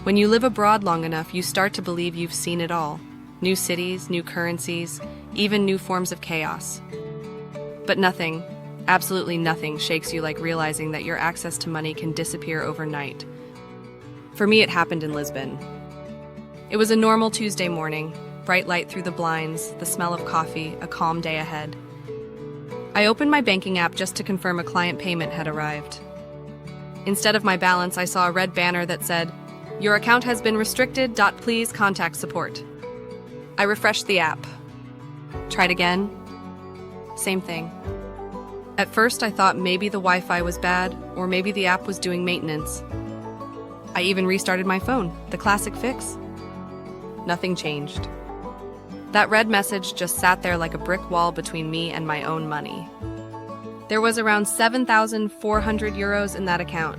When you live abroad long enough, you start to believe you've seen it all. New cities, new currencies, even new forms of chaos. But nothing, absolutely nothing, shakes you like realizing that your access to money can disappear overnight. For me, it happened in Lisbon. It was a normal Tuesday morning, bright light through the blinds, the smell of coffee, a calm day ahead. I opened my banking app just to confirm a client payment had arrived. Instead of my balance, I saw a red banner that said, "Your account has been restricted. Please contact support." I refreshed the app. Tried again. Same thing. At first, I thought maybe the Wi-Fi was bad, or maybe the app was doing maintenance. I even restarted my phone, the classic fix. Nothing changed. That red message just sat there like a brick wall between me and my own money. There was around 7,400 euros in that account.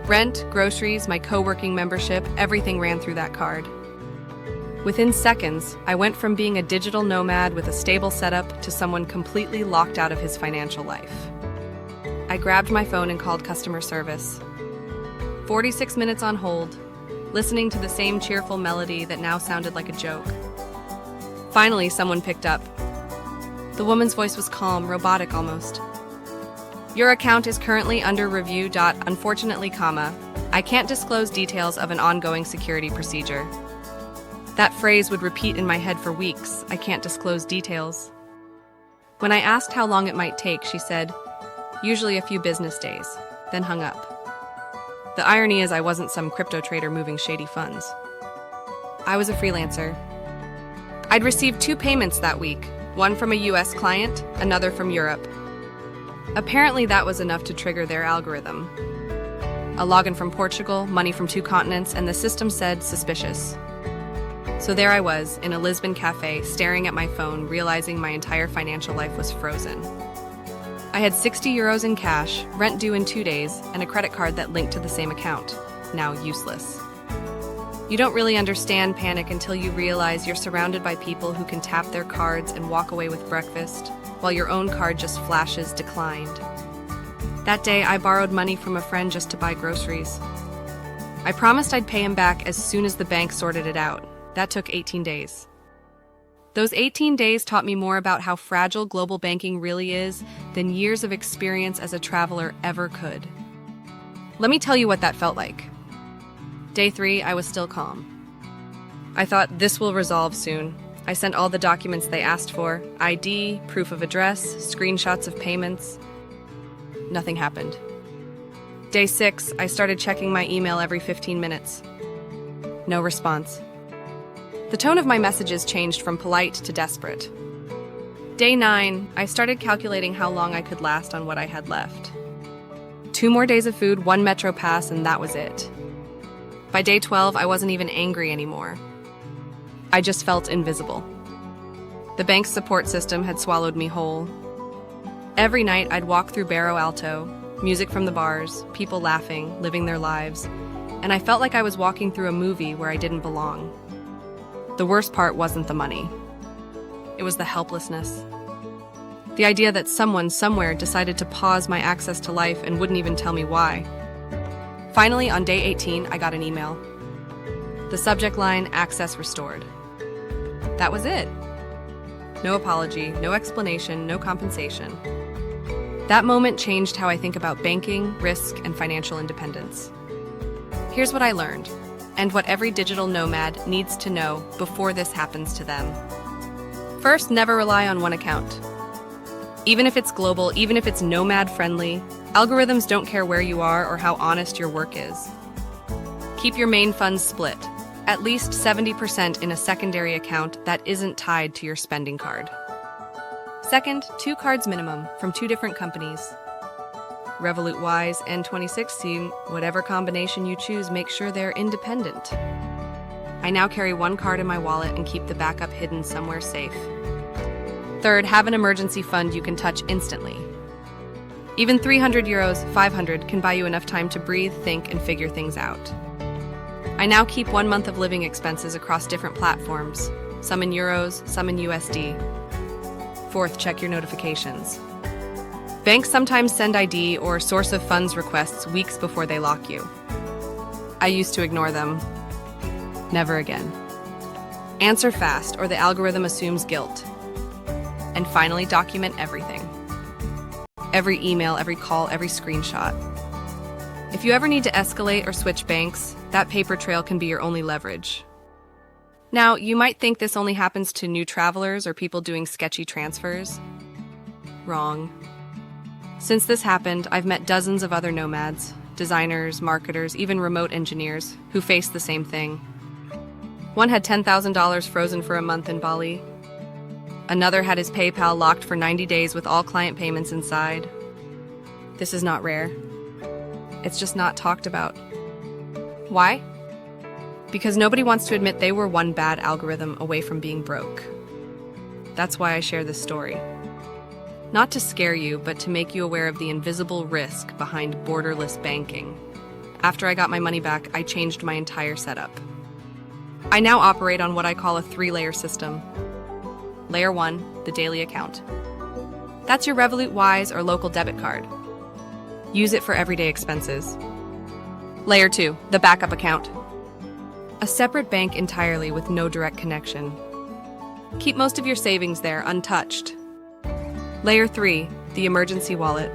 Rent, groceries, my co-working membership, everything ran through that card. Within seconds, I went from being a digital nomad with a stable setup to someone completely locked out of his financial life. I grabbed my phone and called customer service. 46 minutes on hold, listening to the same cheerful melody that now sounded like a joke. Finally, someone picked up. The woman's voice was calm, robotic almost. "Your account is currently under review. Unfortunately, I can't disclose details of an ongoing security procedure." That phrase would repeat in my head for weeks. I can't disclose details. When I asked how long it might take, she said, "Usually a few business days," then hung up. The irony is I wasn't some crypto trader moving shady funds. I was a freelancer. I'd received 2 payments that week, one from a US client, another from Europe. Apparently that was enough to trigger their algorithm. A login from Portugal, money from 2 continents, and the system said suspicious. So there I was, in a Lisbon cafe, staring at my phone, realizing my entire financial life was frozen. I had 60 euros in cash, rent due in 2 days, and a credit card that linked to the same account, now useless. You don't really understand panic until you realize you're surrounded by people who can tap their cards and walk away with breakfast, while your own card just flashes declined. That day, I borrowed money from a friend just to buy groceries. I promised I'd pay him back as soon as the bank sorted it out. That took 18 days. Those 18 days taught me more about how fragile global banking really is than years of experience as a traveler ever could. Let me tell you what that felt like. Day 3, I was still calm. I thought, this will resolve soon. I sent all the documents they asked for, ID, proof of address, screenshots of payments. Nothing happened. Day 6, I started checking my email every 15 minutes. No response. The tone of my messages changed from polite to desperate. Day 9, I started calculating how long I could last on what I had left. 2 more days of food, 1 metro pass, and that was it. By day 12, I wasn't even angry anymore. I just felt invisible. The bank's support system had swallowed me whole. Every night, I'd walk through Barro Alto, music from the bars, people laughing, living their lives, and I felt like I was walking through a movie where I didn't belong. The worst part wasn't the money. It was the helplessness. The idea that someone somewhere decided to pause my access to life and wouldn't even tell me why. Finally, on day 18, I got an email. The subject line, access restored. That was it. No apology, no explanation, no compensation. That moment changed how I think about banking, risk, and financial independence. Here's what I learned, and what every digital nomad needs to know before this happens to them. First, never rely on one account. Even if it's global, even if it's nomad-friendly, algorithms don't care where you are or how honest your work is. Keep your main funds split, at least 70% in a secondary account that isn't tied to your spending card. Second, 2 cards minimum from 2 different companies. Revolut Wise and 2016, whatever combination you choose, make sure they're independent. I now carry 1 card in my wallet and keep the backup hidden somewhere safe. Third, have an emergency fund you can touch instantly. Even 300 euros, 500 can buy you enough time to breathe, think, and figure things out. I now keep 1 month of living expenses across different platforms, some in euros, some in USD. Fourth, check your notifications. Banks sometimes send ID or source of funds requests weeks before they lock you. I used to ignore them. Never again. Answer fast, or the algorithm assumes guilt. And finally, document everything. Every email, every call, every screenshot. If you ever need to escalate or switch banks, that paper trail can be your only leverage. Now, you might think this only happens to new travelers or people doing sketchy transfers. Wrong. Since this happened, I've met dozens of other nomads, designers, marketers, even remote engineers, who faced the same thing. One had $10,000 frozen for a month in Bali. Another had his PayPal locked for 90 days with all client payments inside. This is not rare. It's just not talked about. Why? Because nobody wants to admit they were one bad algorithm away from being broke. That's why I share this story. Not to scare you, but to make you aware of the invisible risk behind borderless banking. After I got my money back, I changed my entire setup. I now operate on what I call a 3-layer system. Layer 1, the daily account. That's your Revolut Wise or local debit card. Use it for everyday expenses. Layer 2, the backup account. A separate bank entirely with no direct connection. Keep most of your savings there untouched. Layer 3, the emergency wallet.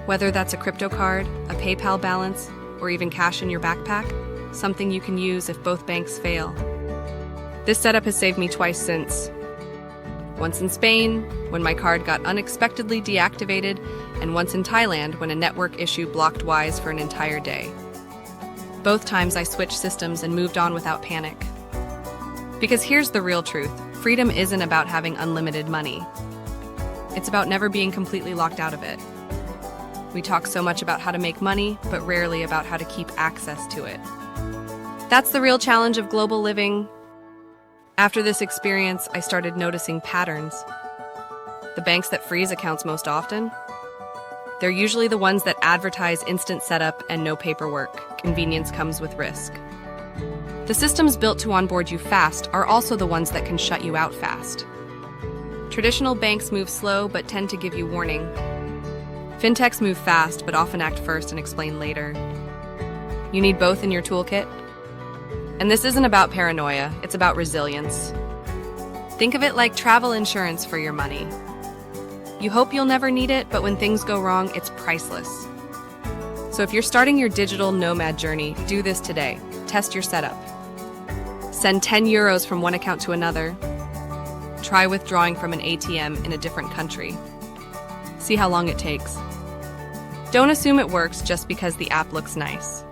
Whether that's a crypto card, a PayPal balance, or even cash in your backpack, something you can use if both banks fail. This setup has saved me twice since. Once in Spain, when my card got unexpectedly deactivated, and once in Thailand, when a network issue blocked Wise for an entire day. Both times I switched systems and moved on without panic. Because here's the real truth. Freedom isn't about having unlimited money. It's about never being completely locked out of it. We talk so much about how to make money, but rarely about how to keep access to it. That's the real challenge of global living. After this experience, I started noticing patterns. The banks that freeze accounts most often, they're usually the ones that advertise instant setup and no paperwork. Convenience comes with risk. The systems built to onboard you fast are also the ones that can shut you out fast. Traditional banks move slow but tend to give you warning. Fintechs move fast but often act first and explain later. You need both in your toolkit. And this isn't about paranoia, it's about resilience. Think of it like travel insurance for your money. You hope you'll never need it, but when things go wrong, it's priceless. So if you're starting your digital nomad journey, do this today. Test your setup. Send 10 euros from one account to another. Try withdrawing from an ATM in a different country. See how long it takes. Don't assume it works just because the app looks nice.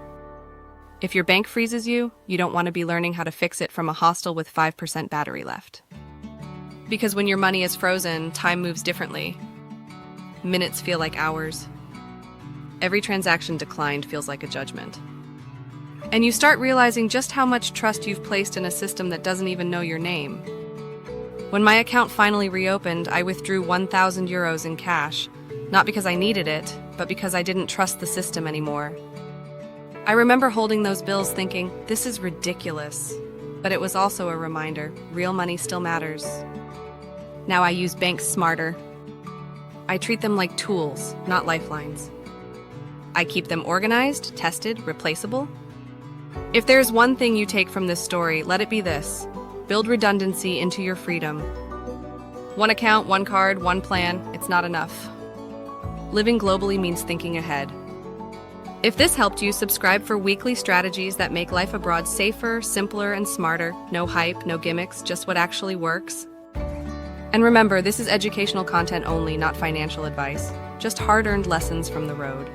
If your bank freezes you, you don't want to be learning how to fix it from a hostel with 5% battery left. Because when your money is frozen, time moves differently. Minutes feel like hours. Every transaction declined feels like a judgment. And you start realizing just how much trust you've placed in a system that doesn't even know your name. When my account finally reopened, I withdrew 1,000 euros in cash, not because I needed it, but because I didn't trust the system anymore. I remember holding those bills thinking, this is ridiculous. But it was also a reminder, real money still matters. Now I use banks smarter. I treat them like tools, not lifelines. I keep them organized, tested, replaceable. If there's one thing you take from this story, let it be this. Build redundancy into your freedom. One account, one card, one plan, it's not enough. Living globally means thinking ahead. If this helped you, subscribe for weekly strategies that make life abroad safer, simpler, and smarter. No hype, no gimmicks, just what actually works. And remember, this is educational content only, not financial advice. Just hard-earned lessons from the road.